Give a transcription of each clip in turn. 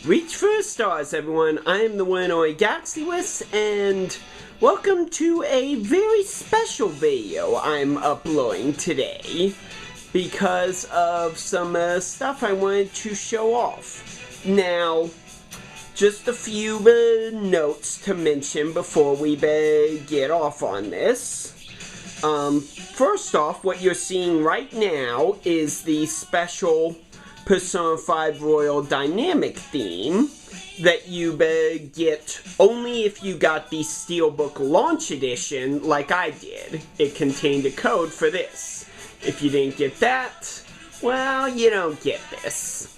Reach for the stars, everyone. I am the one and only Galaxywist, and welcome to a very special video I'm uploading today because of some stuff I wanted to show off. Now, just a few notes to mention before we get off on this. First off, what you're seeing right now is the special Persona 5 Royal Dynamic theme that you get only if you got the Steelbook Launch Edition like I did. It contained a code for this. If you didn't get that, well, you don't get this.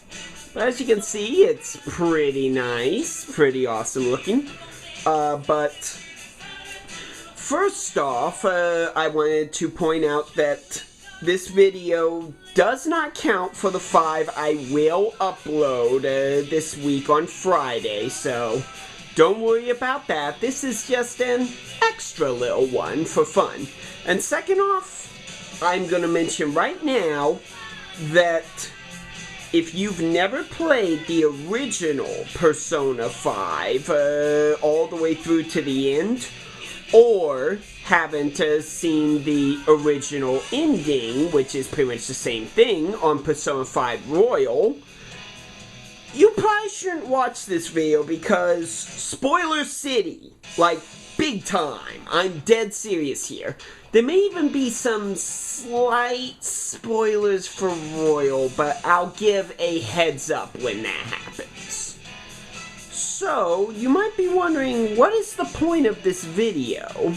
But as you can see, it's pretty nice, pretty awesome looking. But first off, I wanted to point out that this video does not count for the 5 I will upload this week on Friday, so don't worry about that. This is just an extra little one for fun. And second off, I'm going to mention right now that if you've never played the original Persona 5 all the way through to the end, or haven't seen the original ending, which is pretty much the same thing on Persona 5 Royal, you probably shouldn't watch this video because spoiler city, like big time. I'm dead serious here. There may even be some slight spoilers for Royal, but I'll give a heads up when that happens. So, you might be wondering, what is the point of this video?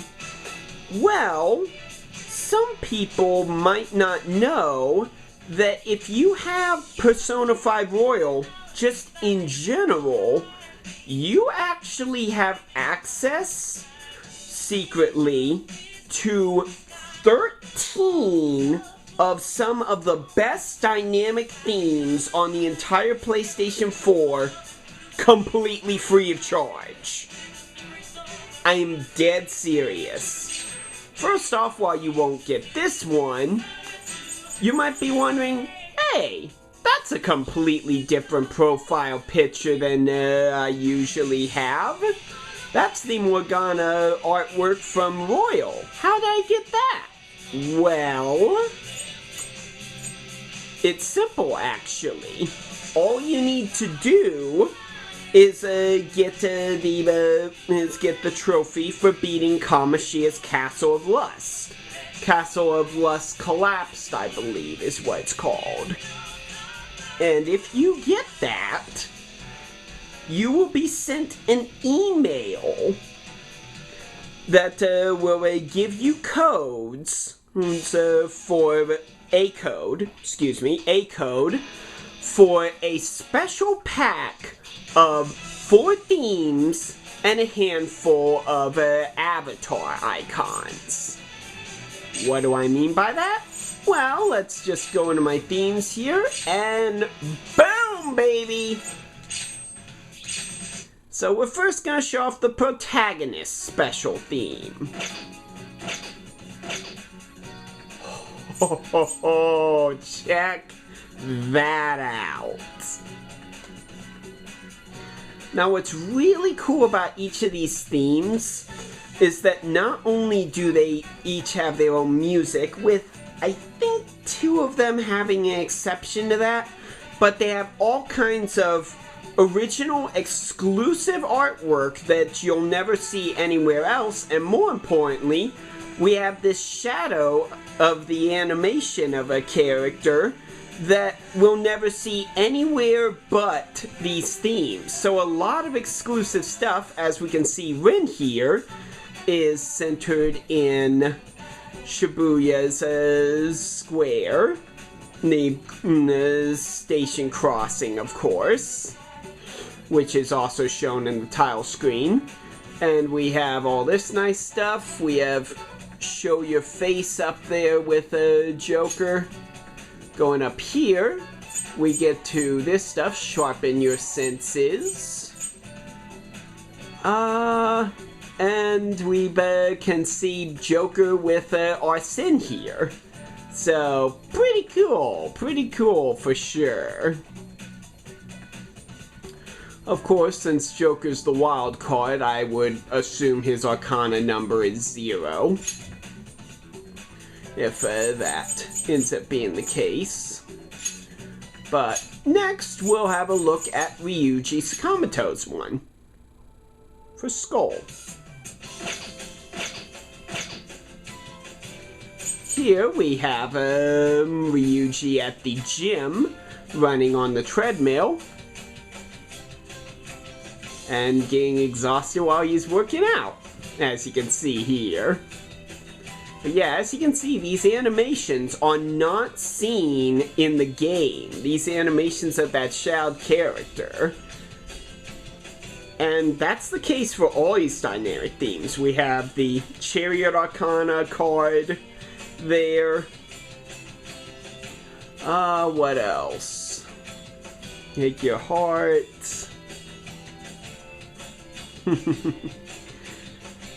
Well, some people might not know that if you have Persona 5 Royal, just in general, you actually have access, secretly, to 13 of some of the best dynamic themes on the entire PlayStation 4 completely free of charge. I'm dead serious. First off, while you won't get this one, you might be wondering, hey, that's a completely different profile picture than I usually have. That's the Morgana artwork from Royal. How did I get that? Well, it's simple actually. All you need to do is get the trophy for beating Kamashia's Castle of Lust. Castle of Lust Collapsed, I believe, is what it's called. And if you get that, you will be sent an email that will give you codes for a code for a special pack of 4 themes and a handful of avatar icons. What do I mean by that? Well, let's just go into my themes here, and boom, baby! So we're first gonna show off the protagonist special theme. Oh, check that out. Now, what's really cool about each of these themes is that not only do they each have their own music, with I think 2 of them having an exception to that, but they have all kinds of original exclusive artwork that you'll never see anywhere else, and more importantly, we have this shadow of the animation of a character that we'll never see anywhere but these themes. So a lot of exclusive stuff, as we can see Rin here, is centered in Shibuya's square, the station crossing, of course, which is also shown in the tile screen. And we have all this nice stuff. We have Show Your Face up there with a Joker. Going up here, we get to this stuff, Sharpen Your Senses. And we can see Joker with Arsene here. So, pretty cool for sure. Of course, since Joker's the wild card, I would assume his Arcana number is 0. If that ends up being the case. But next, we'll have a look at Ryuji Sakamoto's one. For Skull. Here we have Ryuji at the gym, running on the treadmill. And getting exhausted while he's working out, as you can see here. But yeah, as you can see, these animations are not seen in the game. These animations of that child character. And that's the case for all these dynamic themes. We have the Chariot Arcana card there. What else? Take your heart.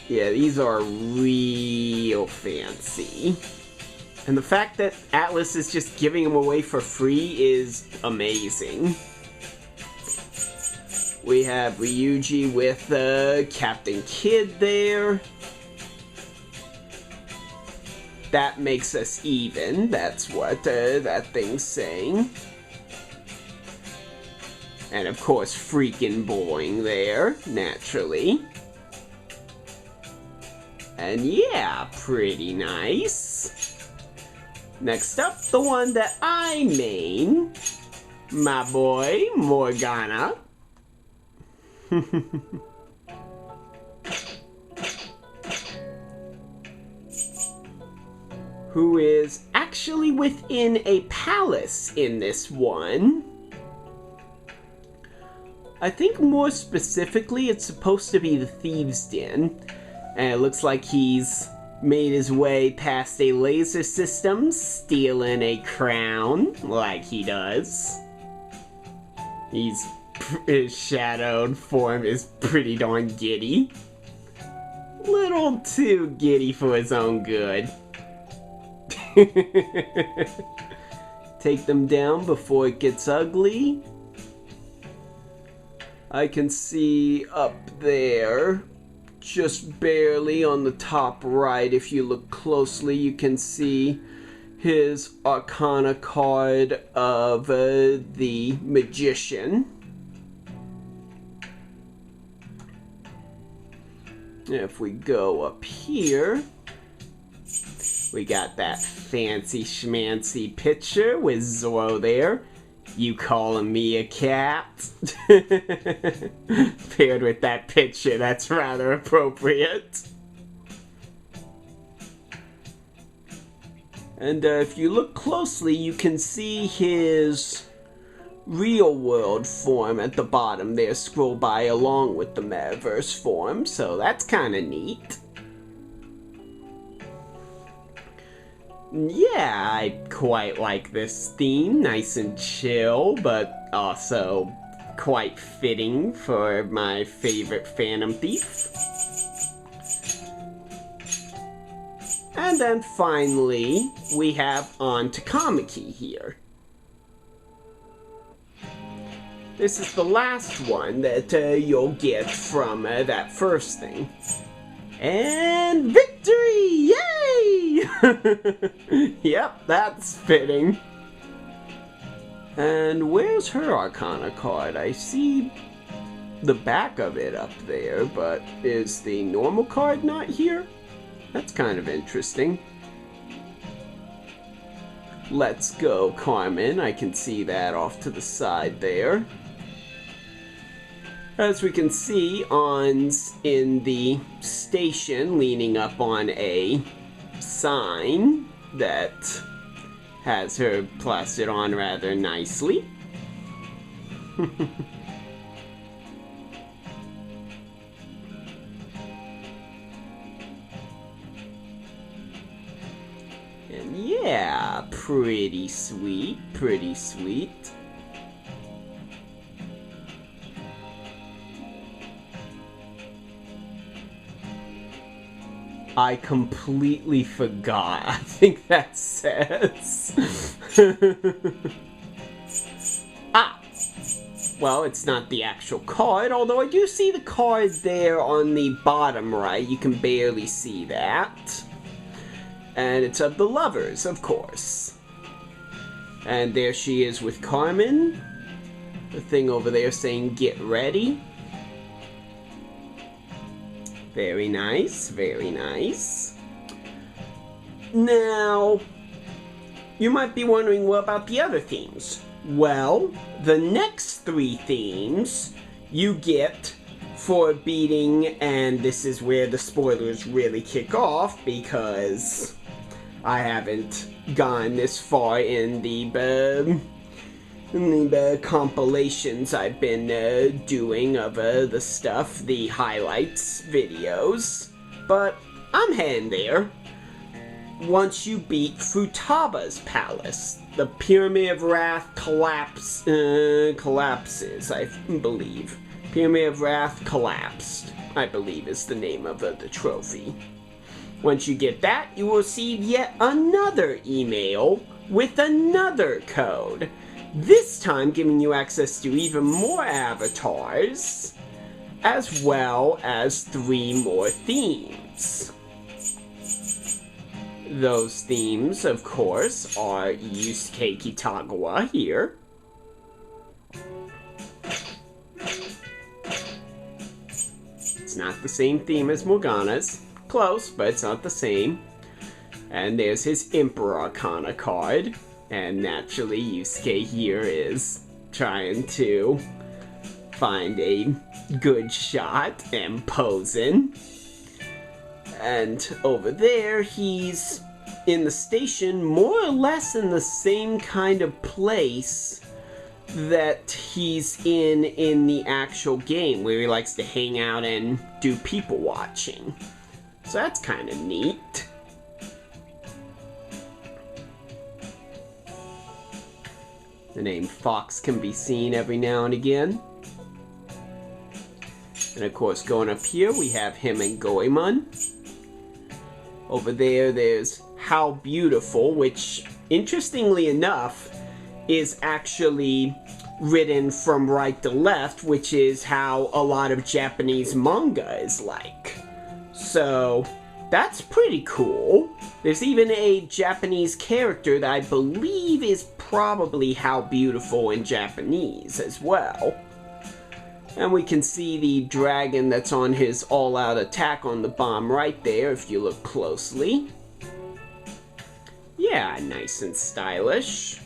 Yeah, these are real fancy. And the fact that Atlas is just giving them away for free is amazing. We have Ryuji with Captain Kidd there. That makes us even. That's what that thing's saying. And of course, freaking Boing there, naturally. And yeah, pretty nice. Next up, the one that I main, my boy, Morgana. Who is actually within a palace in this one. I think more specifically it's supposed to be the Thieves' Den. And it looks like he's made his way past a laser system, stealing a crown, like he does. His shadowed form is pretty darn giddy. Little too giddy for his own good. Take them down before it gets ugly. I can see up there, just barely on the top right, if you look closely, you can see his Arcana card of the Magician. If we go up here, we got that fancy schmancy picture with Zoro there. You calling me a cat? Paired with that picture, that's rather appropriate. And if you look closely, you can see his real world form at the bottom there. Scroll by along with the metaverse form, so that's kind of neat. Yeah, I quite like this theme. Nice and chill, but also quite fitting for my favorite Phantom Thief. And then finally, we have on to Kamiki here. This is the last one that you'll get from that first thing. And victory! Yay! Yep, that's fitting. And where's her Arcana card? I see the back of it up there, but is the normal card not here? That's kind of interesting. Let's go, Carmen. I can see that off to the side there. As we can see, Ann's in the station leaning up on a sign that has her plastered on rather nicely. And yeah, pretty sweet, pretty sweet. I completely forgot. I think that says. Ah! well, it's not the actual card, although I do see the card there on the bottom right. You can barely see that. And it's of the lovers, of course. And there she is with Carmen. The thing over there saying, get ready. Very nice, very nice. Now, you might be wondering, what about the other themes? Well, the next 3 themes you get for beating, and this is where the spoilers really kick off, because I haven't gone this far in the compilations I've been doing of the stuff, the highlights videos, but I'm heading there. Once you beat Futaba's palace, the Pyramid of Wrath collapses, I believe. Pyramid of Wrath collapsed, I believe is the name of the trophy. Once you get that, you will receive yet another email with another code. This time giving you access to even more avatars, as well as 3 more themes. Those themes, of course, are Yusuke Kitagawa here. It's not the same theme as Morgana's. Close, but it's not the same. And there's his Emperor Arcana card. And naturally, Yusuke here is trying to find a good shot and posing. And over there, he's in the station, more or less in the same kind of place that he's in the actual game, where he likes to hang out and do people watching. So that's kind of neat. The name Fox can be seen every now and again. And of course, going up here, we have him and Goemon. Over there, there's How Beautiful, which, interestingly enough, is actually written from right to left, which is how a lot of Japanese manga is like. So, that's pretty cool. There's even a Japanese character that I believe is probably How Beautiful in Japanese as well. And we can see the dragon that's on his all-out attack on the bomb right there, if you look closely. Yeah, nice and stylish.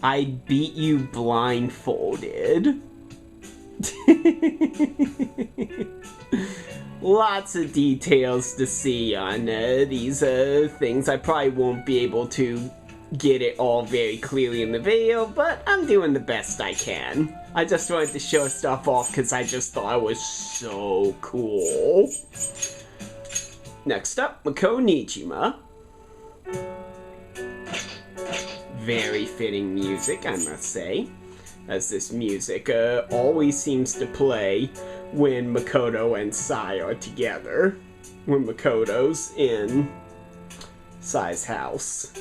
I beat you blindfolded. Lots of details to see on these things. I probably won't be able to get it all very clearly in the video, but I'm doing the best I can. I just wanted to show stuff off because I just thought it was so cool. Next up, Mako Nijima. Very fitting music, I must say, as this music always seems to play when Makoto and Sai are together, when Makoto's in Sai's house.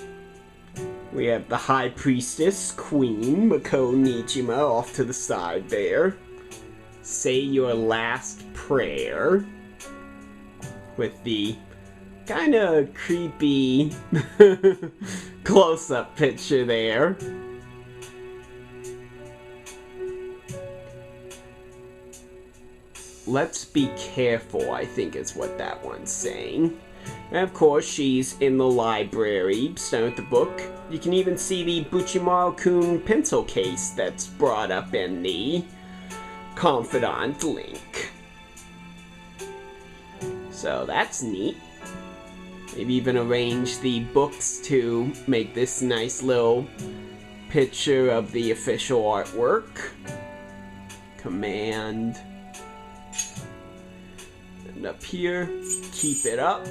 We have the High Priestess, Queen, Mako Nijima off to the side there. Say your last prayer. With the kind of creepy close-up picture there. Let's be careful, I think is what that one's saying. And of course, she's in the library, starting with the book. You can even see the Buchimaru-kun pencil case that's brought up in the Confidant link. So that's neat. Maybe even arrange the books to make this nice little picture of the official artwork. Command. And up here, keep it up.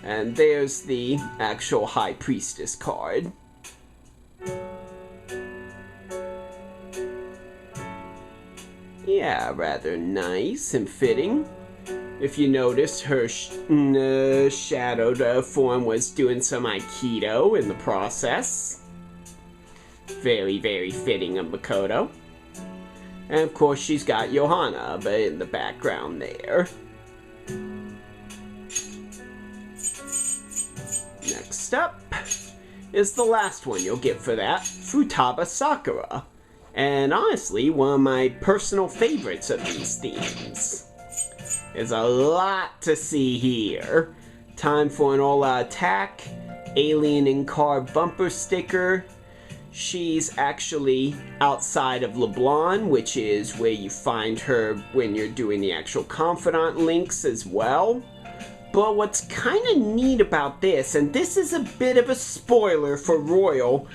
And there's the actual High Priestess card. Yeah, rather nice and fitting. If you notice, her shadowed form was doing some Aikido in the process. Very, very fitting of Makoto. And of course she's got Johanna in the background there. Next up is the last one you'll get for that, Futaba Sakura. And honestly, one of my personal favorites of these themes. There's a lot to see here. Time for an all-out attack, alien in car bumper sticker. She's actually outside of Leblon, which is where you find her when you're doing the actual confidant links as well. But what's kind of neat about this, and this is a bit of a spoiler for Royal,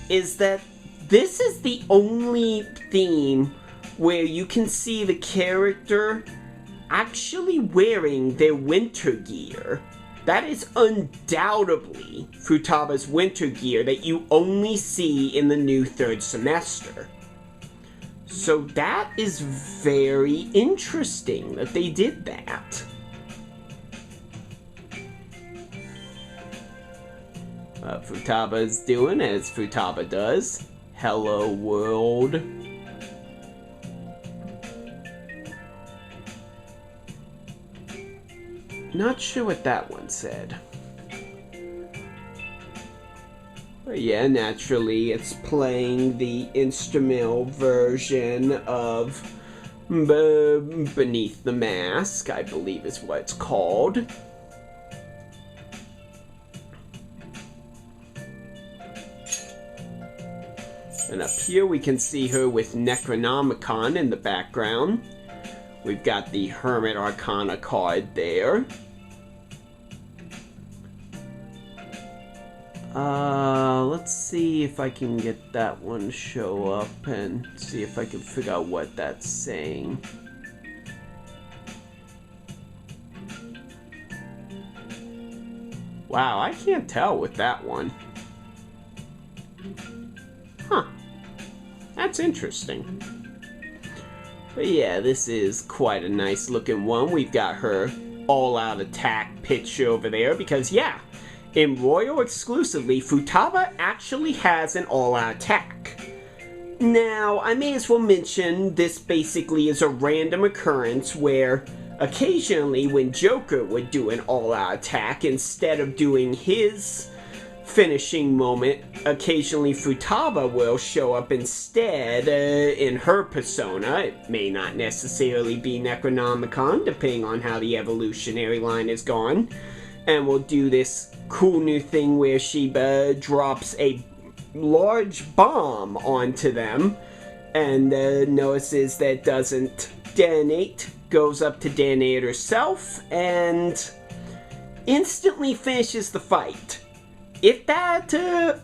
is that this is the only theme where you can see the character actually wearing their winter gear. That is undoubtedly Futaba's winter gear that you only see in the new third semester. So that is very interesting that they did that. Futaba is doing as Futaba does. Hello world. Not sure what that one said. But yeah, naturally it's playing the instrumental version of Beneath the Mask, I believe is what it's called. And up here we can see her with Necronomicon in the background. We've got the Hermit Arcana card there. Let's see if I can get that one to show up and see if I can figure out what that's saying. Wow, I can't tell with that one. Huh. That's interesting. But yeah, this is quite a nice looking one. We've got her all-out attack picture over there because, yeah, in Royal exclusively, Futaba actually has an all-out attack. Now, I may as well mention this basically is a random occurrence where occasionally when Joker would do an all-out attack, instead of doing his finishing moment, occasionally Futaba will show up instead in her persona. It may not necessarily be Necronomicon, depending on how the evolutionary line is gone. And we'll do this cool new thing where she drops a large bomb onto them and notices that it doesn't detonate, goes up to detonate herself, and instantly finishes the fight. If that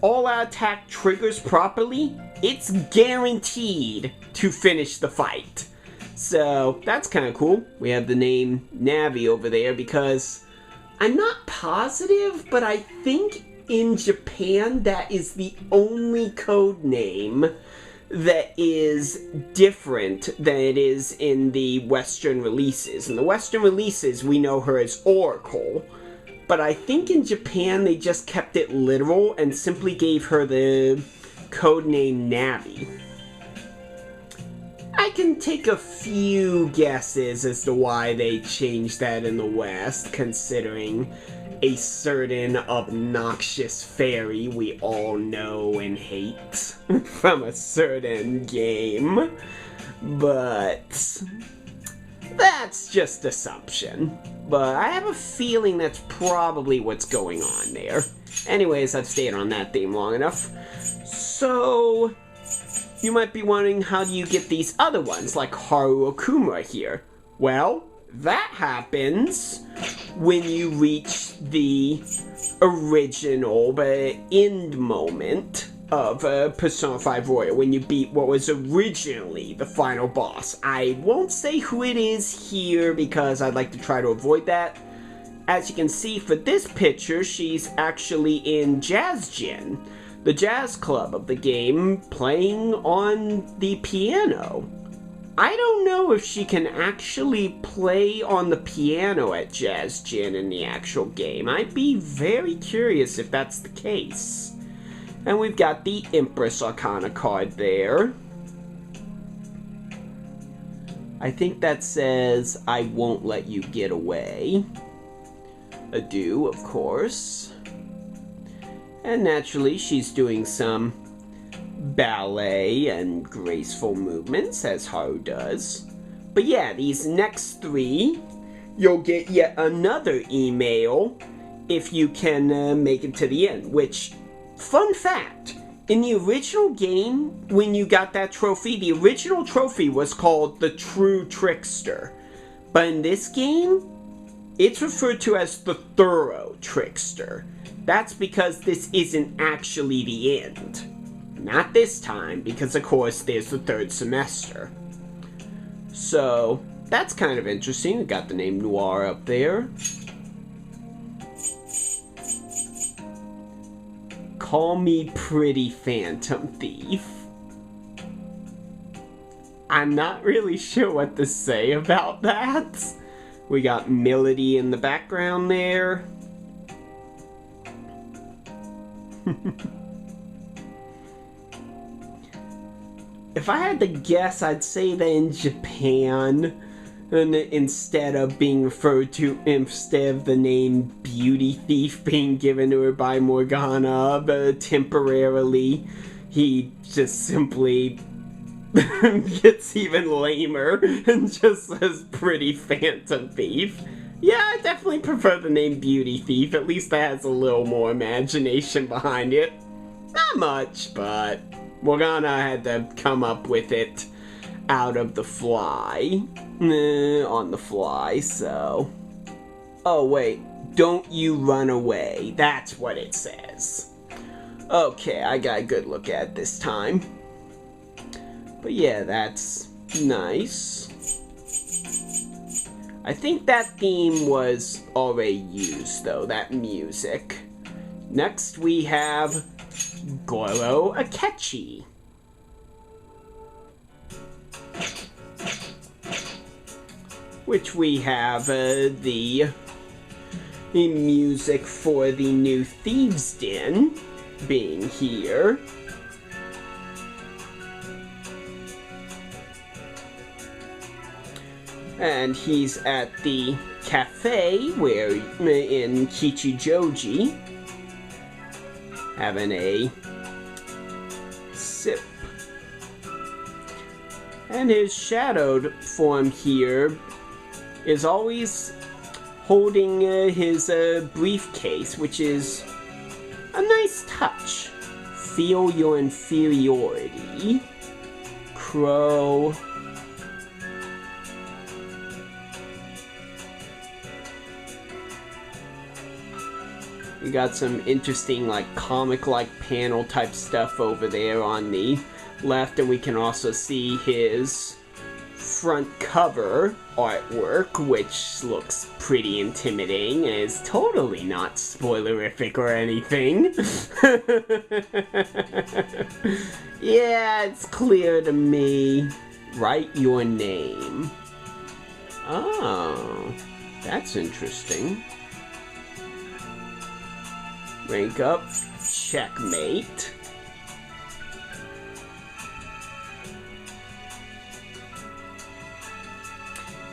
all-out attack triggers properly, it's guaranteed to finish the fight. So that's kind of cool. We have the name Navi over there because I'm not positive, but I think in Japan that is the only code name that is different than it is in the Western releases. In the Western releases, we know her as Oracle. But I think in Japan they just kept it literal and simply gave her the codename Navi. I can take a few guesses as to why they changed that in the West, considering a certain obnoxious fairy we all know and hate from a certain game. But that's just assumption. But I have a feeling that's probably what's going on there. Anyways, I've stayed on that theme long enough. So, you might be wondering, how do you get these other ones, like Haru Okumura here? Well, that happens when you reach the original end moment of Persona 5 Royal, when you beat what was originally the final boss. I won't say who it is here because I'd like to try to avoid that. As you can see for this picture, she's actually in Jazz Gin, the jazz club of the game, playing on the piano. I don't know if she can actually play on the piano at Jazz Gin in the actual game. I'd be very curious if that's the case. And we've got the Empress Arcana card there. I think that says, I won't let you get away. Adieu, of course. And naturally, she's doing some ballet and graceful movements, as Haru does. But yeah, these next three, you'll get yet another email if you can make it to the end. Which, fun fact, in the original game, when you got that trophy, the original trophy was called the True Trickster. But in this game, it's referred to as the Thorough Trickster. That's because this isn't actually the end. Not this time, because of course there's the third semester. So, that's kind of interesting. We got the name Noir up there. Call me Pretty Phantom Thief. I'm not really sure what to say about that. We got Melody in the background there. If I had to guess, I'd say that in Japan, and instead of being referred to, instead of the name Beauty Thief being given to her by Morgana, but temporarily, he just simply gets even lamer and just says Pretty Phantom Thief. Yeah, I definitely prefer the name Beauty Thief. At least that has a little more imagination behind it. Not much, but Morgana had to come up with it out of the fly. On the fly, so. Oh, wait. Don't you run away. That's what it says. Okay, I got a good look at it this time. But yeah, that's nice. I think that theme was already used, though, that music. Next, we have Goro Akechi. Which we have the music for the new Thieves' Den being here. And he's at the cafe where in Kichijoji, having a sip. And his shadowed form here is always holding his briefcase, which is a nice touch. Feel your inferiority. Crow. We got some interesting, like, comic-like panel type stuff over there on the left, and we can also see his front cover artwork, which looks pretty intimidating and is totally not spoilerific or anything. Yeah, it's clear to me. Write your name. Oh, that's interesting. Rank up, checkmate.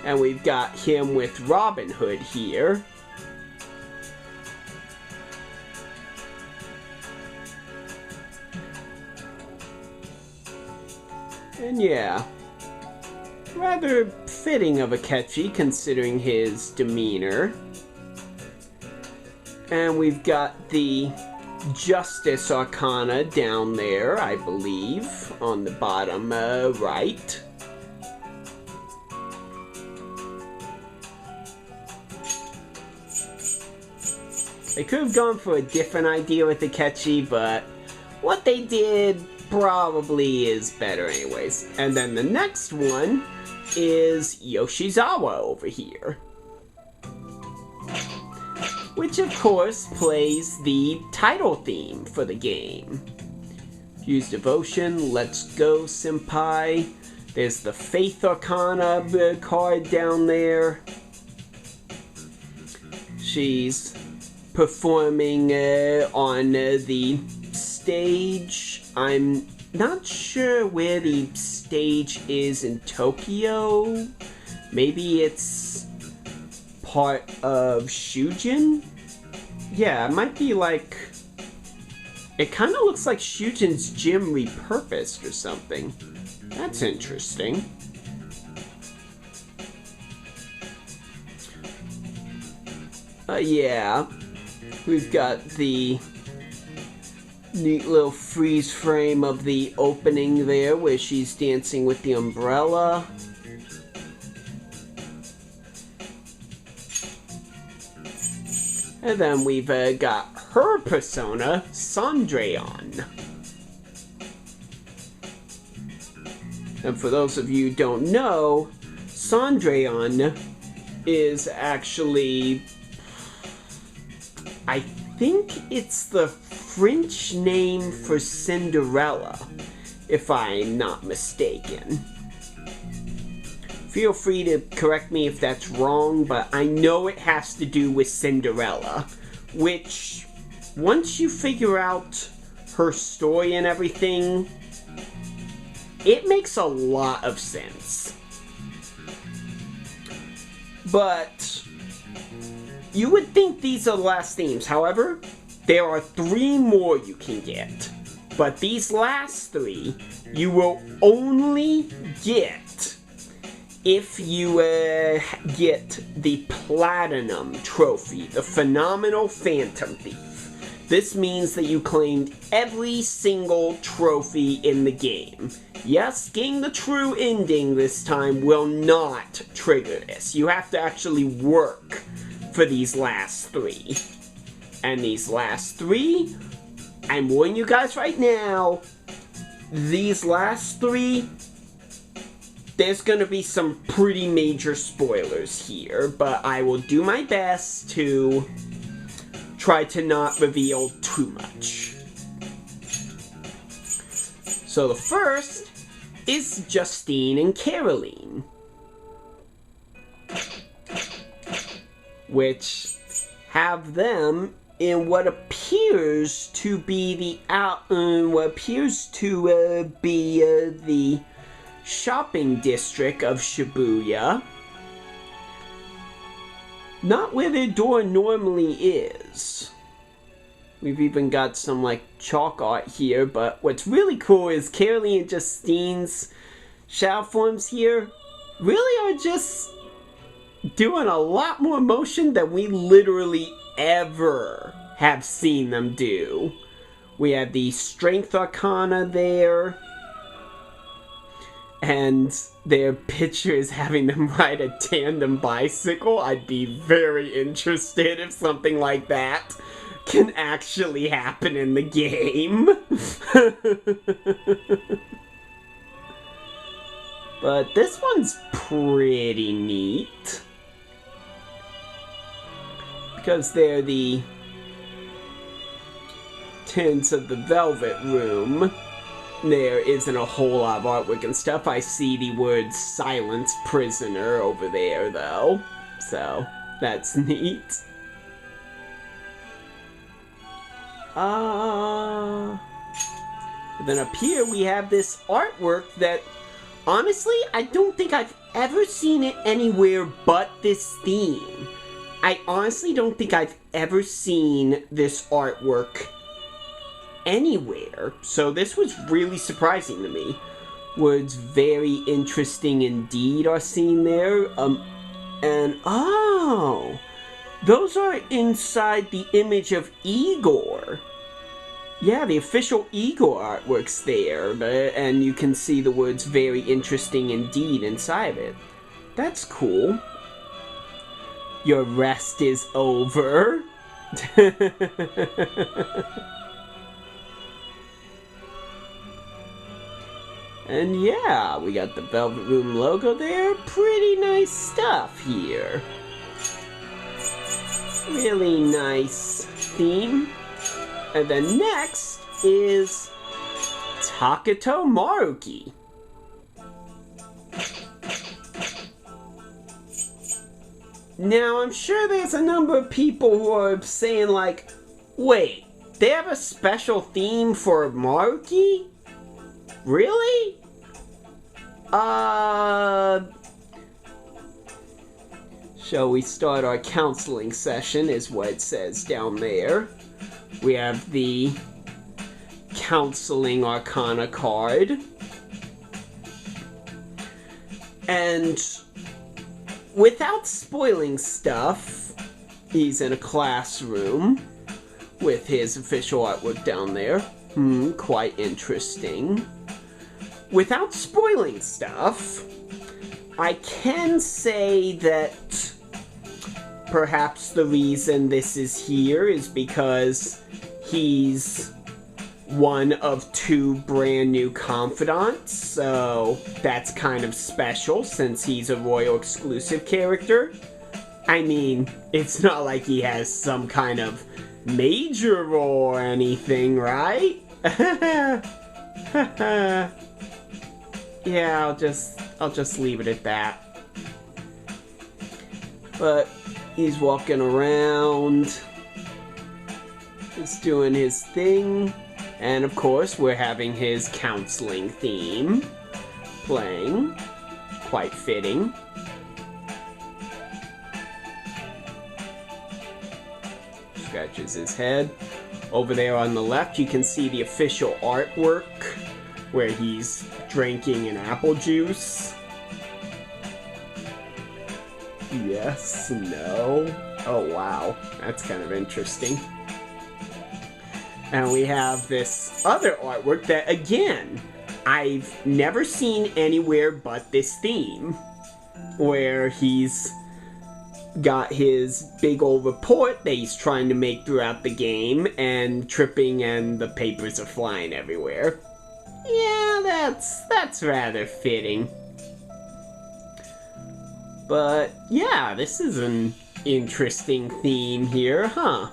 And we've got him with Robin Hood here. And yeah, rather fitting of Akechi considering his demeanor. And we've got the Justice Arcana down there, I believe, on the bottom right. They could have gone for a different idea with Akechi, but what they did probably is better anyways. And then the next one is Yoshizawa over here, which of course plays the title theme for the game. Use devotion, let's go senpai. There's the Faith Arcana card down there. She's performing on the stage. I'm not sure where the stage is in Tokyo. Maybe it's part of Shujin? Yeah, it might be like... It kind of looks like Shujin's gym repurposed or something. That's interesting. Yeah. We've got the neat little freeze frame of the opening there where she's dancing with the umbrella. And then we've got her persona, Cendrillon. And for those of you who don't know, Cendrillon is actually... I think it's the French name for Cinderella, if I'm not mistaken. Feel free to correct me if that's wrong, but I know it has to do with Cinderella, which, once you figure out her story and everything, it makes a lot of sense. But you would think these are the last themes. However, there are 3 more you can get. But these last 3, you will only get if you get the Platinum Trophy, the Phenomenal Phantom Thief. This means that you claimed every single trophy in the game. Yes, getting the true ending this time will not trigger this. You have to actually work for these last 3. And these last 3, I'm warning you guys right now, these last 3, there's gonna be some pretty major spoilers here, but I will do my best to try to not reveal too much. So the first is Justine and Caroline, which have them in what appears to be the shopping district of Shibuya. Not where their door normally is. We've even got some like chalk art here, but what's really cool is Caroline and Justine's shadow forms here really are just doing a lot more motion than we literally ever have seen them do. We have the Strength Arcana there, and their picture is having them ride a tandem bicycle. I'd be very interested if something like that can actually happen in the game. But this one's pretty neat, because they're the tenants of the Velvet Room. There isn't a whole lot of artwork and stuff. I see the word Silence Prisoner over there, though. So, that's neat. Then up here we have this artwork that, honestly, I don't think I've ever seen it anywhere but this theme. I honestly don't think I've ever seen this artwork anywhere, so this was really surprising to me. Words very interesting indeed are seen there, and oh, those are inside the image of Igor. Yeah, the official Igor artwork's there, and you can see the words very interesting indeed inside of it. That's cool. Your rest is over. And yeah, we got the Velvet Room logo there. Pretty nice stuff here. Really nice theme. And then next is Taketo Maruki. Now, I'm sure there's a number of people who are saying like, wait, They have a special theme for Maruki? Really? Shall we start our counseling session, is what it says down there. We have the Counseling Arcana card. And without spoiling stuff, he's in a classroom with his official artwork down there. Quite interesting. Without spoiling stuff, I can say that perhaps the reason this is here is because he's one of 2 brand new confidants, so that's kind of special since he's a Royal exclusive character. I mean, it's not like he has some kind of major role or anything, right? Yeah, I'll just leave it at that. But he's walking around, just doing his thing. And of course, we're having his counseling theme playing. Quite fitting. Scratches his head. Over there on the left, you can see the official artwork where he's drinking an apple juice. Yes, no. Oh wow, that's kind of interesting. And we have this other artwork that, again, I've never seen anywhere but this theme, where he's got his big old report that he's trying to make throughout the game, and tripping and the papers are flying everywhere. Yeah, that's rather fitting. But yeah, this is an interesting theme here, huh?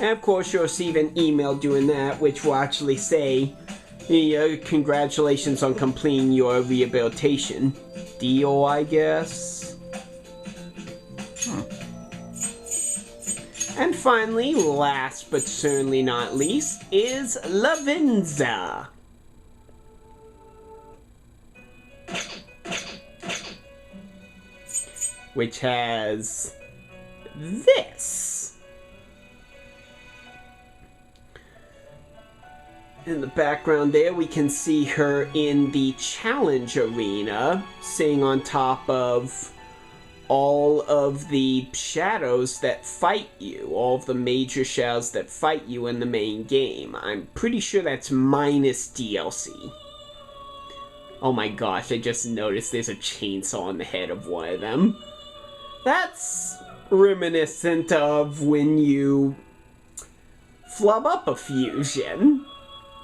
And of course you'll receive an email doing that, which will actually say, congratulations on completing your rehabilitation deal, I guess. And finally, last but certainly not least, is Lavenza. Which has this. In the background there, we can see her in the challenge arena, sitting on top of all of the shadows that fight you, all of the major shadows that fight you in the main game. I'm pretty sure that's minus DLC. Oh my gosh, I just noticed there's a chainsaw on the head of one of them. That's reminiscent of when you flub up a fusion.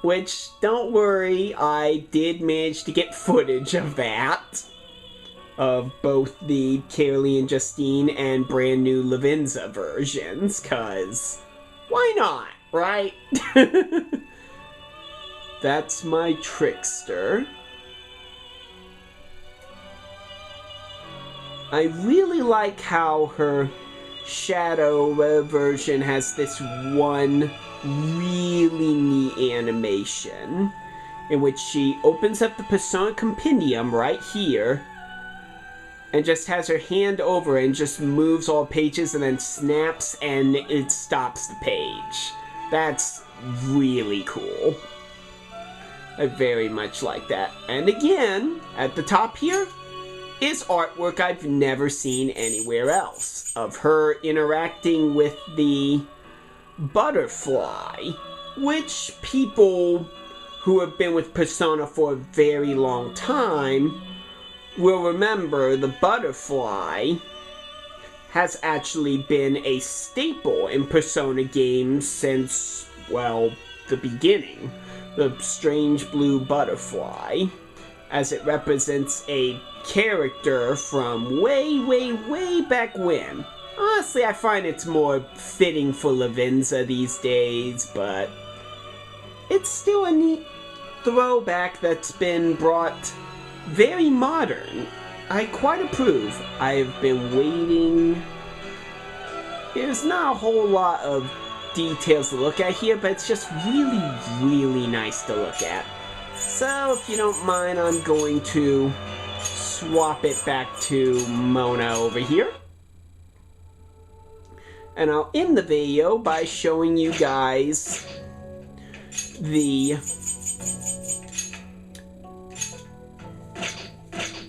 Which, don't worry, I did manage to get footage of that. Of both the Carolee and Justine and brand new Lavenza versions, cause why not, right? That's my trickster. I really like how her shadow version has this one really neat animation in which she opens up the Persona Compendium right here and just has her hand over and just moves all pages and then snaps and it stops the page. That's really cool. I very much like that. And again, at the top here is artwork I've never seen anywhere else of her interacting with the butterfly, which people who have been with Persona for a very long time will remember. The butterfly has actually been a staple in Persona games since, well, the beginning. The strange blue butterfly, as it represents a character from way back when. Honestly, I find it's more fitting for Lavenza these days, but it's still a neat throwback that's been brought very modern. I quite approve. I've been waiting. There's not a whole lot of details to look at here, but it's just really, really nice to look at. So, if you don't mind, I'm going to swap it back to Mona over here. And I'll end the video by showing you guys the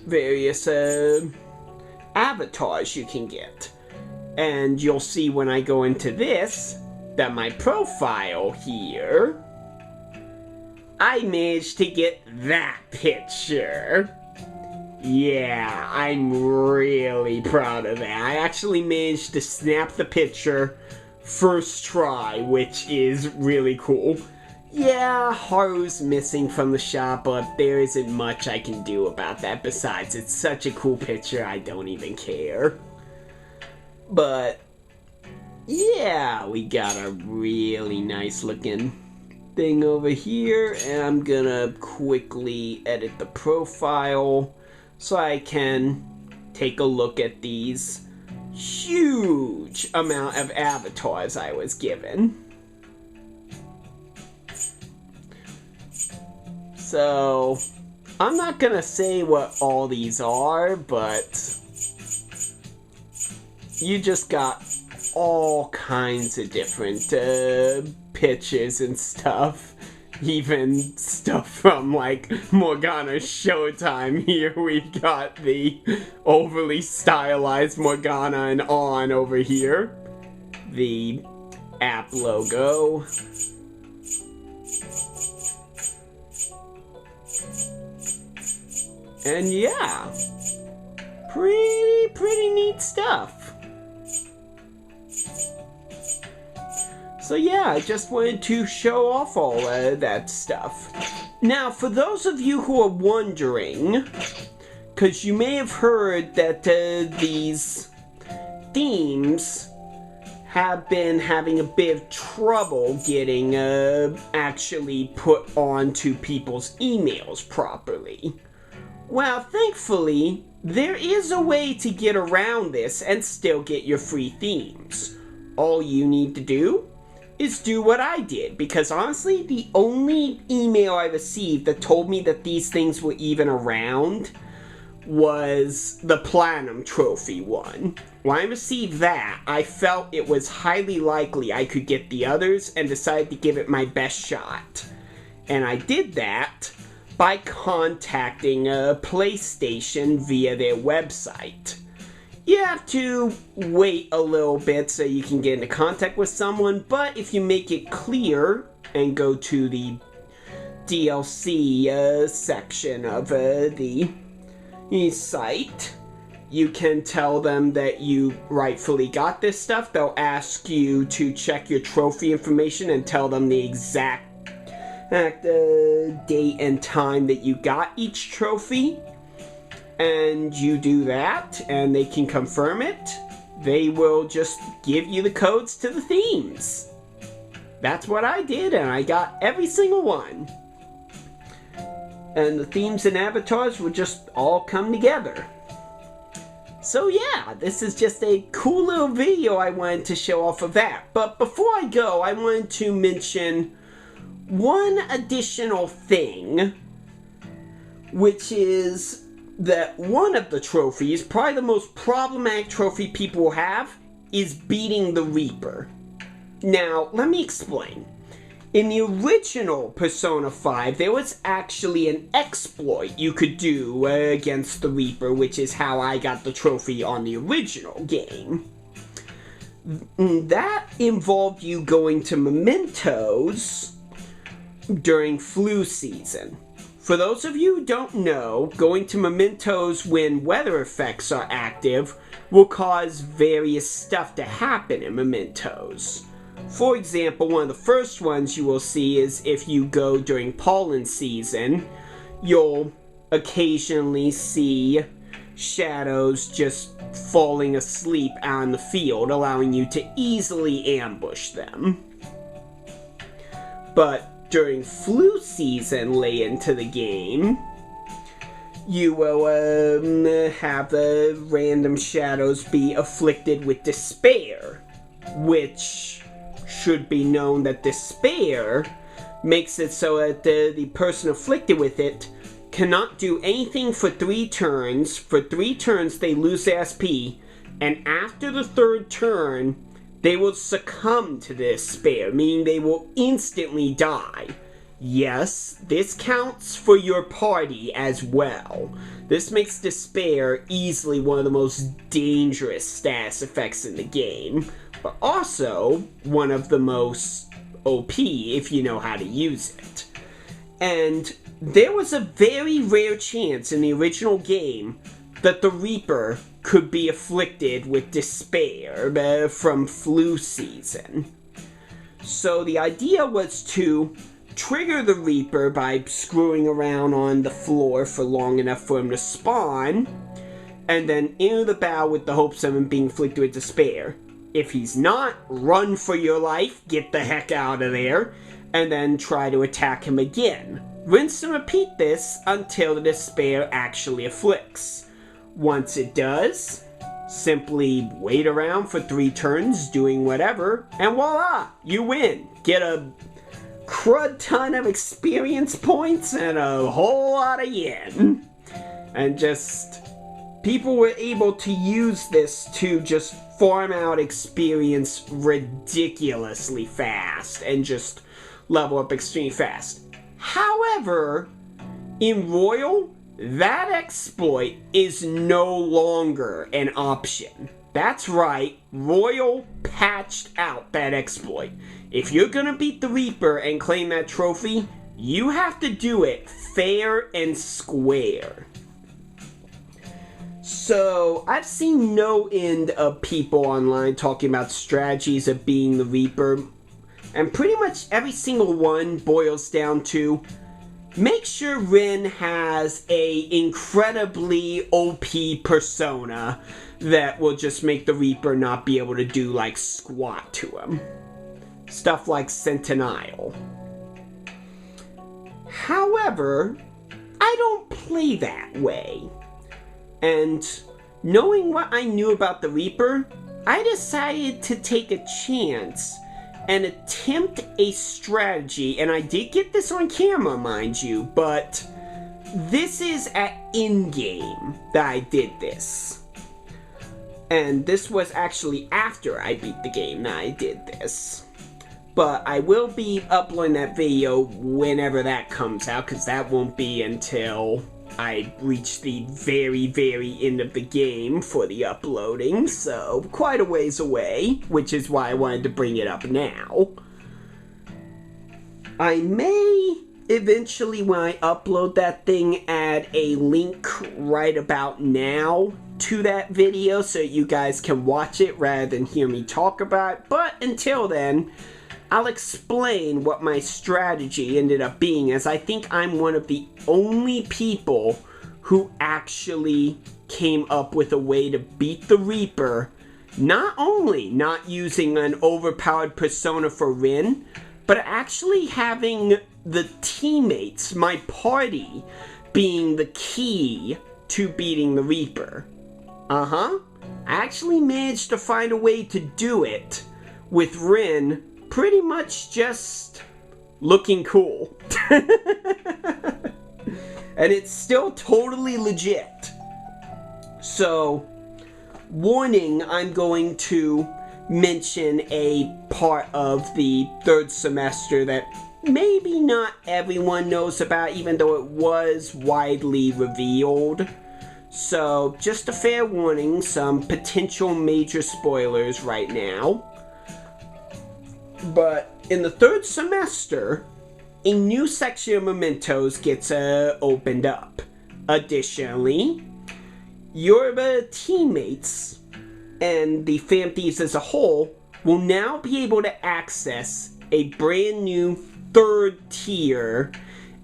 various avatars you can get. And you'll see when I go into this that my profile here, I managed to get that picture. Yeah, I'm really proud of that. I actually managed to snap the picture first try, which is really cool. Yeah, Haru's missing from the shot, but there isn't much I can do about that. Besides, it's such a cool picture, I don't even care. But, yeah, we got a really nice looking thing over here. And I'm gonna quickly edit the profile so I can take a look at these huge amount of avatars I was given. So, I'm not gonna say what all these are, but you just got all kinds of different pictures and stuff. Even stuff from, like, Morgana's Showtime. Here we've got the overly stylized Morgana and On over here. The app logo. And yeah, pretty neat stuff. So yeah, I just wanted to show off all that stuff. Now, for those of you who are wondering, because you may have heard that these themes have been having a bit of trouble getting actually put onto people's emails properly. Well, thankfully, there is a way to get around this and still get your free themes. All you need to do is do what I did, because honestly, the only email I received that told me that these things were even around was the Platinum Trophy one. When I received that, I felt it was highly likely I could get the others and decided to give it my best shot. And I did that by contacting PlayStation via their website. You have to wait a little bit so you can get into contact with someone, but if you make it clear and go to the DLC section of the site, you can tell them that you rightfully got this stuff. They'll ask you to check your trophy information and tell them the exact date and time that you got each trophy. And you do that, and they can confirm it. They will just give you the codes to the themes. That's what I did, and I got every single one. And the themes and avatars would just all come together. So yeah, this is just a cool little video I wanted to show off of that. But before I go, I wanted to mention one additional thing, which is that one of the trophies, probably the most problematic trophy people will have, is beating the Reaper. Now, let me explain. In the original Persona 5, there was actually an exploit you could do against the Reaper, which is how I got the trophy on the original game. That involved you going to mementos during flu season. For those of you who don't know, going to mementos when weather effects are active will cause various stuff to happen in mementos. For example, one of the first ones you will see is if you go during pollen season, you'll occasionally see shadows just falling asleep out in the field, allowing you to easily ambush them. But during flu season late into the game, you will have random shadows be afflicted with despair, which should be known that despair makes it so that the person afflicted with it cannot do anything for 3 turns. For 3 turns, they lose their SP, and after the 3rd turn, they will succumb to despair, meaning they will instantly die. Yes, this counts for your party as well. This makes despair easily one of the most dangerous status effects in the game, but also one of the most OP if you know how to use it. And there was a very rare chance in the original game that the Reaper could be afflicted with despair from flu season. So the idea was to trigger the Reaper by screwing around on the floor for long enough for him to spawn, and then enter the battle with the hopes of him being afflicted with despair. If he's not, run for your life, get the heck out of there, and then try to attack him again. Rinse and repeat this until the despair actually afflicts. Once it does, simply wait around for 3 turns doing whatever, and voila, you win. Get a crud ton of experience points and a whole lot of yen. And just, people were able to use this to just farm out experience ridiculously fast and just level up extremely fast. However, in Royal, that exploit is no longer an option. That's right, Royal patched out that exploit. If you're gonna beat the Reaper and claim that trophy, you have to do it fair and square. So, I've seen no end of people online talking about strategies of being the Reaper, and pretty much every single one boils down to make sure Rin has a incredibly OP persona that will just make the Reaper not be able to do like squat to him. Stuff like Sentinel. However, I don't play that way. And knowing what I knew about the Reaper, I decided to take a chance and attempt a strategy, and I did get this on camera, mind you, but this is at in-game that I did this. And this was actually after I beat the game that I did this. But I will be uploading that video whenever that comes out, because that won't be until I reach the very, very end of the game for the uploading, so quite a ways away, which is why I wanted to bring it up now. I may eventually, when I upload that thing, add a link right about now to that video so you guys can watch it rather than hear me talk about it, but until then, I'll explain what my strategy ended up being, as I think I'm one of the only people who actually came up with a way to beat the Reaper, not only not using an overpowered persona for Rin, but actually having the teammates, my party, being the key to beating the Reaper. I actually managed to find a way to do it with Rin pretty much just looking cool. And it's still totally legit. So, warning, I'm going to mention a part of the 3rd semester that maybe not everyone knows about, even though it was widely revealed. So, just a fair warning, some potential major spoilers right now. But in the 3rd semester, a new section of mementos gets opened up. Additionally, your teammates and the Fan Thieves as a whole will now be able to access a brand new 3rd tier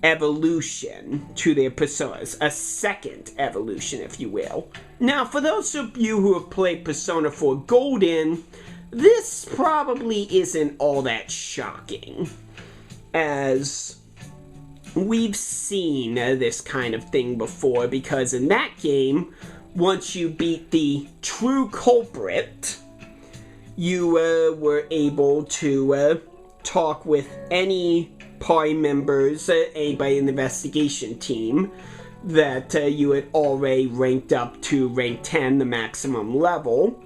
evolution to their personas. A 2nd evolution, if you will. Now, for those of you who have played Persona 4 Golden, this probably isn't all that shocking, as we've seen this kind of thing before, because in that game, once you beat the true culprit, you were able to talk with any party members, anybody in the investigation team, that you had already ranked up to rank 10, the maximum level,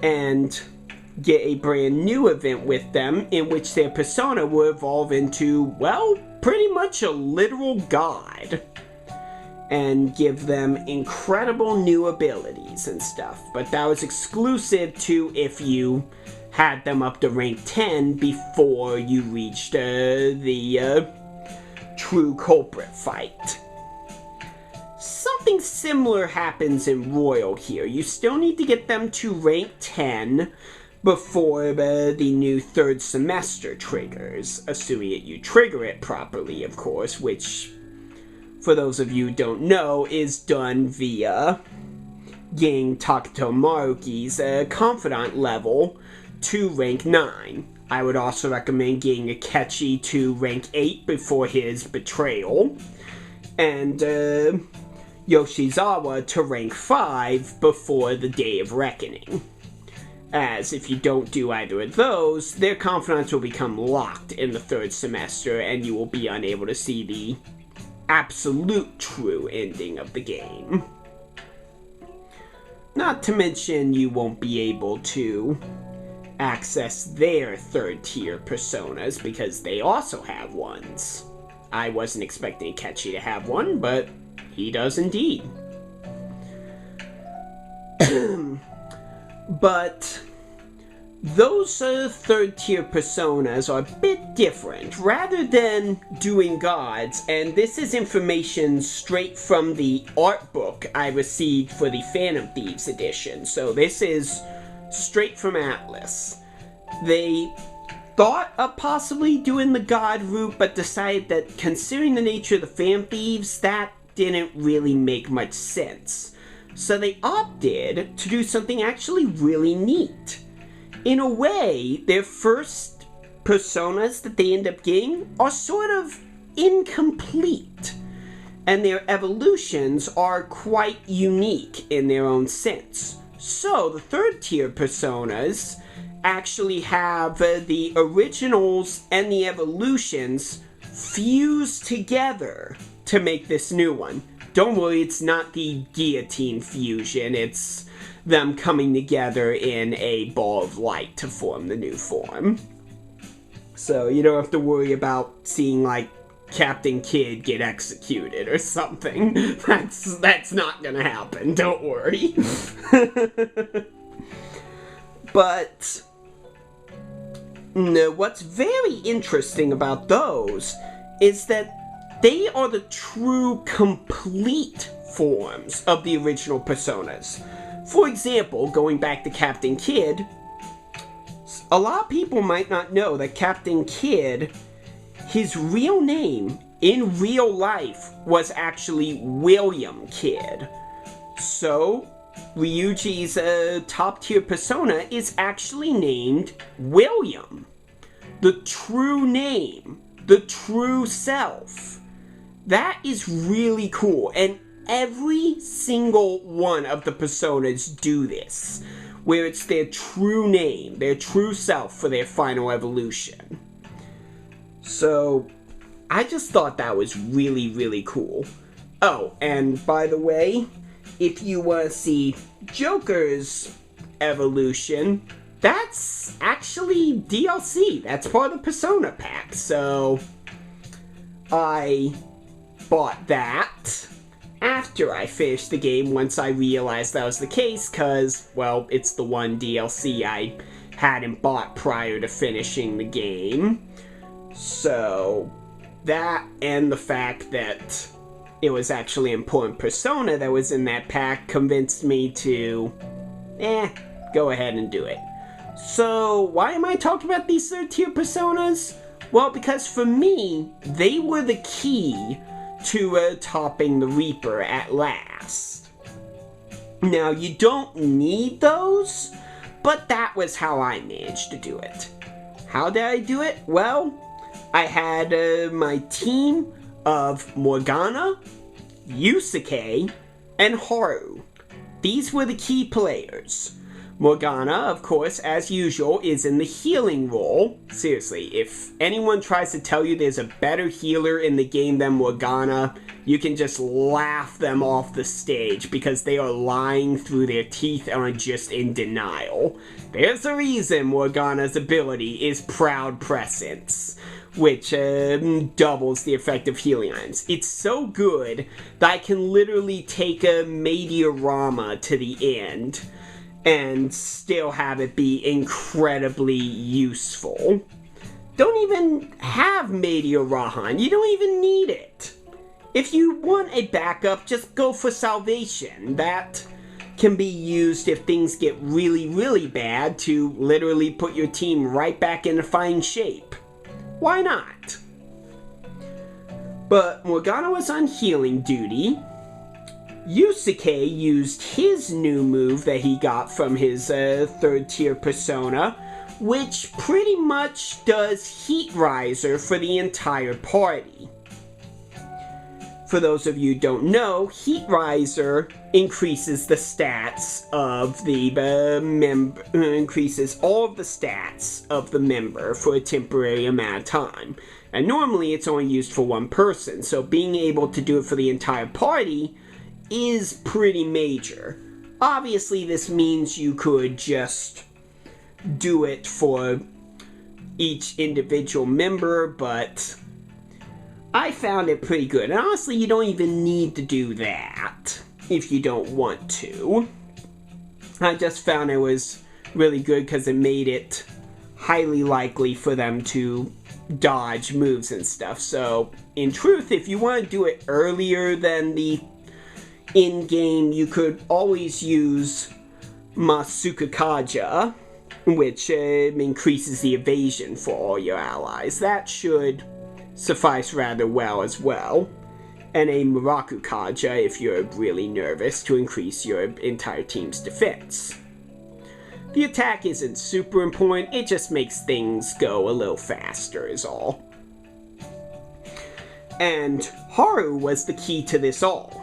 and get a brand new event with them in which their persona will evolve into, well, pretty much a literal god, and give them incredible new abilities and stuff. But that was exclusive to if you had them up to rank 10 before you reached the true culprit fight. Something similar happens in Royal here. You still need to get them to rank 10 before the new third semester triggers, assuming that you trigger it properly, of course, which, for those of you who don't know, is done via getting Takuto Maruki's confidant level to rank 9. I would also recommend getting Akechi to rank 8 before his betrayal, and Yoshizawa to rank 5 before the Day of Reckoning. As if you don't do either of those, their confidants will become locked in the third semester and you will be unable to see the absolute true ending of the game. Not to mention you won't be able to access their third tier personas because they also have ones. I wasn't expecting Akechi to have one, but he does indeed. But those third tier personas are a bit different. Rather than doing gods, and this is information straight from the art book I received for the Phantom Thieves edition, so this is straight from Atlas. They thought of possibly doing the god route, but decided that considering the nature of the Phantom Thieves, that didn't really make much sense. So they opted to do something actually really neat. In a way, their first personas that they end up getting are sort of incomplete, and their evolutions are quite unique in their own sense. So the third tier personas actually have the originals and the evolutions fused together to make this new one. Don't worry, it's not the guillotine fusion, it's them coming together in a ball of light to form the new form. So you don't have to worry about seeing, like, Captain Kidd get executed or something. That's not gonna happen, don't worry. But no, what's very interesting about those is that they are the true complete forms of the original personas. For example, going back to Captain Kidd, a lot of people might not know that Captain Kidd, his real name in real life was actually William Kidd. So, Ryuji's top tier persona is actually named William. The true name, the true self. That is really cool, and every single one of the personas do this, where it's their true name, their true self for their final evolution. So, I just thought that was really, really cool. Oh, and by the way, if you want to see Joker's evolution, that's actually DLC. That's part of the Persona pack, so I bought that after I finished the game once I realized that was the case, because, well, it's the one DLC I hadn't bought prior to finishing the game. So, that and the fact that it was actually an important persona that was in that pack convinced me to, go ahead and do it. So, why am I talking about these third tier personas? Well, because for me, they were the key to topping the Reaper at last. Now, you don't need those, but that was how I managed to do it. How did I do it? Well, I had my team of Morgana, Yusuke, and Haru. These were the key players. Morgana, of course, as usual, is in the healing role. Seriously, if anyone tries to tell you there's a better healer in the game than Morgana, you can just laugh them off the stage because they are lying through their teeth and are just in denial. There's a reason Morgana's ability is Proud Presence, which doubles the effect of healing items. It's so good that I can literally take a Meteorama to the end and still have it be incredibly useful. Don't even have Meteorahan. You don't even need it. If you want a backup, just go for Salvation. That can be used if things get really, really bad to literally put your team right back into fine shape. Why not? But Morgana was on healing duty. Yusuke used his new move that he got from his third tier persona, which pretty much does Heat Riser for the entire party. For those of you who don't know, Heat Riser increases the stats of the member, increases all of the stats of the member for a temporary amount of time. And normally it's only used for one person, so being able to do it for the entire party is pretty major. Obviously, this means you could just do it for each individual member, but I found it pretty good. And honestly, you don't even need to do that if you don't want to. I just found it was really good because it made it highly likely for them to dodge moves and stuff. So, in truth, if you want to do it earlier than the in-game, you could always use Masukakaja, which increases the evasion for all your allies. That should suffice rather well as well. And a Murakukaja if you're really nervous to increase your entire team's defense. The attack isn't super important, it just makes things go a little faster is all. And Haru was the key to this all,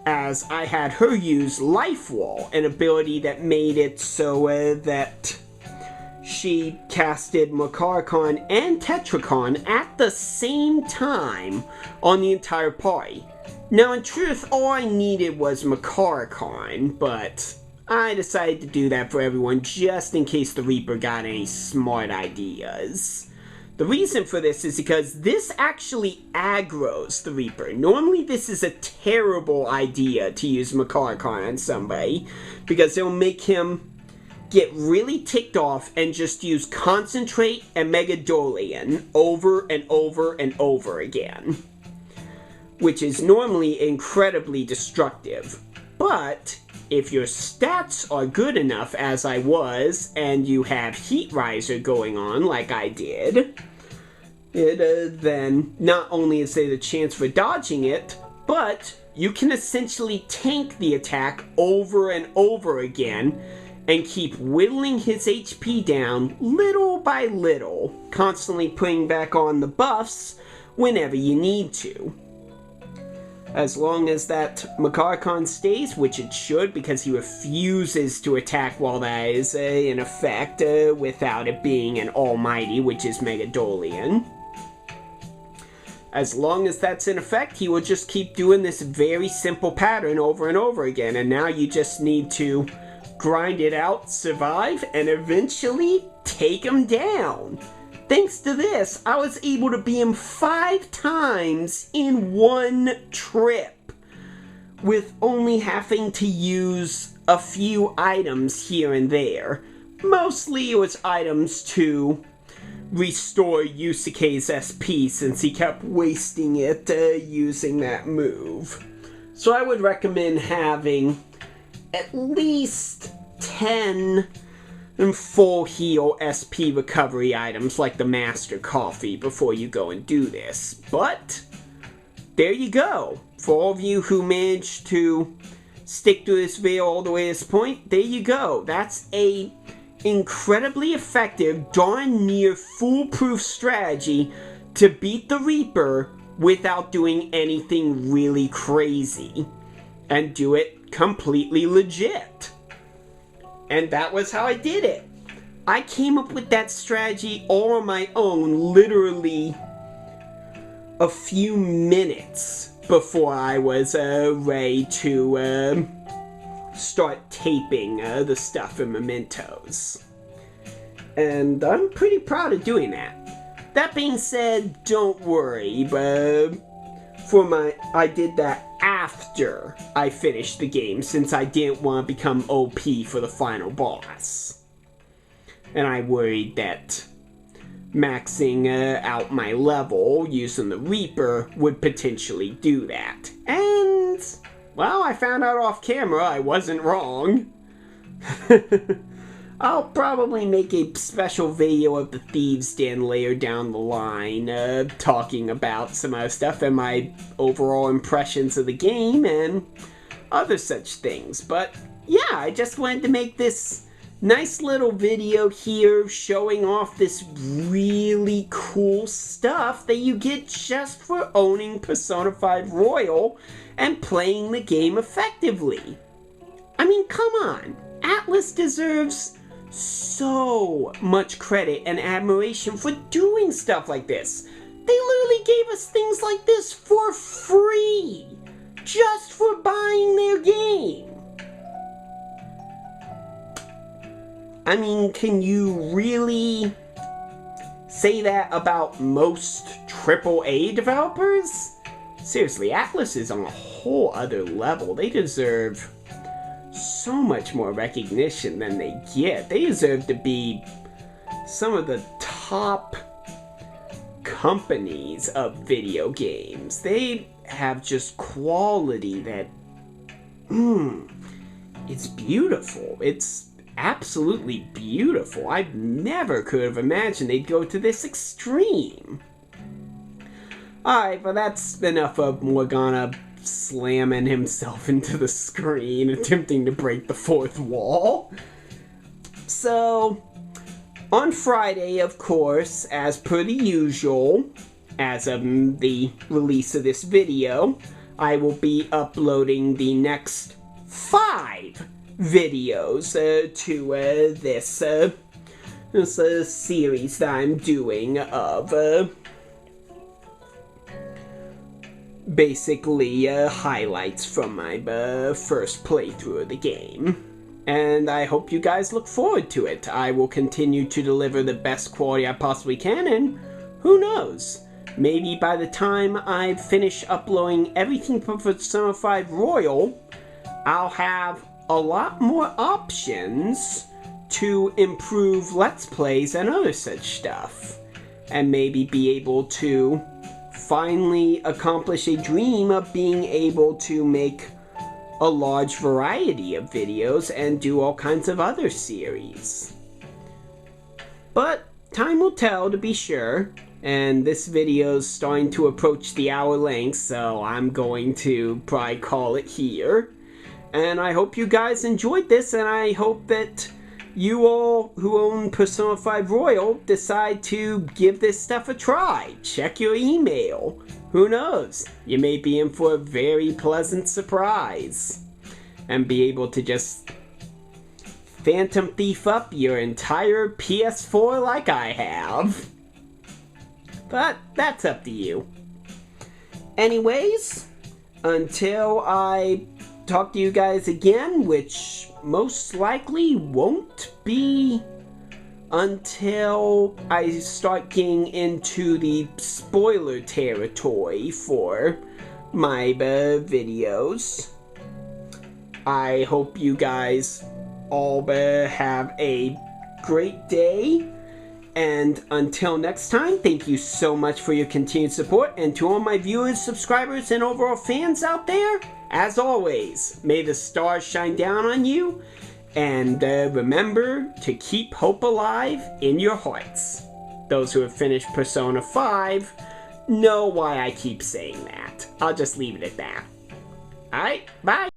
as I had her use Life Wall, an ability that made it so that she casted Makarkon and Tetracon at the same time on the entire party. Now, in truth, all I needed was Makarkon, but I decided to do that for everyone just in case the Reaper got any smart ideas. The reason for this is because this actually aggroes the Reaper. Normally this is a terrible idea to use Makarkon on somebody, because it'll make him get really ticked off and just use Concentrate and Megadolian over and over and over again, which is normally incredibly destructive. But if your stats are good enough, as I was, and you have Heat Riser going on like I did, then not only is there the chance for dodging it, but you can essentially tank the attack over and over again and keep whittling his HP down little by little, constantly putting back on the buffs whenever you need to. As long as that Makarkon stays, which it should, because he refuses to attack while that is in effect, without it being an almighty, which is Megadolian. As long as that's in effect, he will just keep doing this very simple pattern over and over again, and now you just need to grind it out, survive, and eventually take him down. Thanks to this, I was able to beat him 5 times in one trip, with only having to use a few items here and there. Mostly it was items to restore Yusuke's SP, since he kept wasting it using that move. So I would recommend having at least 10 full heal SP recovery items like the Master Coffee before you go and do this. But there you go. For all of you who managed to stick to this video all the way to this point, there you go. That's a incredibly effective, darn near foolproof strategy to beat the Reaper without doing anything really crazy, and do it completely legit. And that was how I did it. I came up with that strategy all on my own, literally a few minutes before I was ready to start taping the stuff in mementos. And I'm pretty proud of doing that. That being said, don't worry, but I did that after I finished the game, since I didn't want to become OP for the final boss. And I worried that maxing out my level using the Reaper would potentially do that. And, well, I found out off camera I wasn't wrong. I'll probably make a special video of the Thieves' Den later down the line, talking about some other stuff and my overall impressions of the game and other such things. But yeah, I just wanted to make this nice little video here showing off this really cool stuff that you get just for owning Persona 5 Royal and playing the game effectively. I mean, come on, Atlus deserves so much credit and admiration for doing stuff like this. They literally gave us things like this for free, just for buying their game. I mean, can you really say that about most AAA developers? Seriously, Atlus is on a whole other level. They deserve so much more recognition than they get. They deserve to be some of the top companies of video games. They have just quality that, it's beautiful. It's absolutely beautiful. I never could have imagined they'd go to this extreme. Alright, but that's enough of Morgana slamming himself into the screen, attempting to break the fourth wall. So, on Friday, of course, as per the usual, as of the release of this video, I will be uploading the next 5 videos to this series that I'm doing of basically highlights from my first playthrough of the game. And I hope you guys look forward to it. I will continue to deliver the best quality I possibly can, and who knows, maybe by the time I finish uploading everything from Persona 5 Royal, I'll have a lot more options to improve Let's Plays and other such stuff. And maybe be able to finally accomplish a dream of being able to make a large variety of videos and do all kinds of other series. But time will tell, to be sure, and this video's starting to approach the hour length, so I'm going to probably call it here. And I hope you guys enjoyed this, and I hope that you all who own Persona 5 Royal decide to give this stuff a try. Check your email. Who knows? You may be in for a very pleasant surprise. And be able to just Phantom Thief up your entire PS4 like I have. But that's up to you. Anyways, until I talk to you guys again, which most likely won't be until I start getting into the spoiler territory for my videos. I hope you guys all have a great day, and until next time, thank you so much for your continued support, and to all my viewers, subscribers, and overall fans out there, as always, may the stars shine down on you, and remember to keep hope alive in your hearts. Those who have finished Persona 5 know why I keep saying that. I'll just leave it at that. Alright, bye!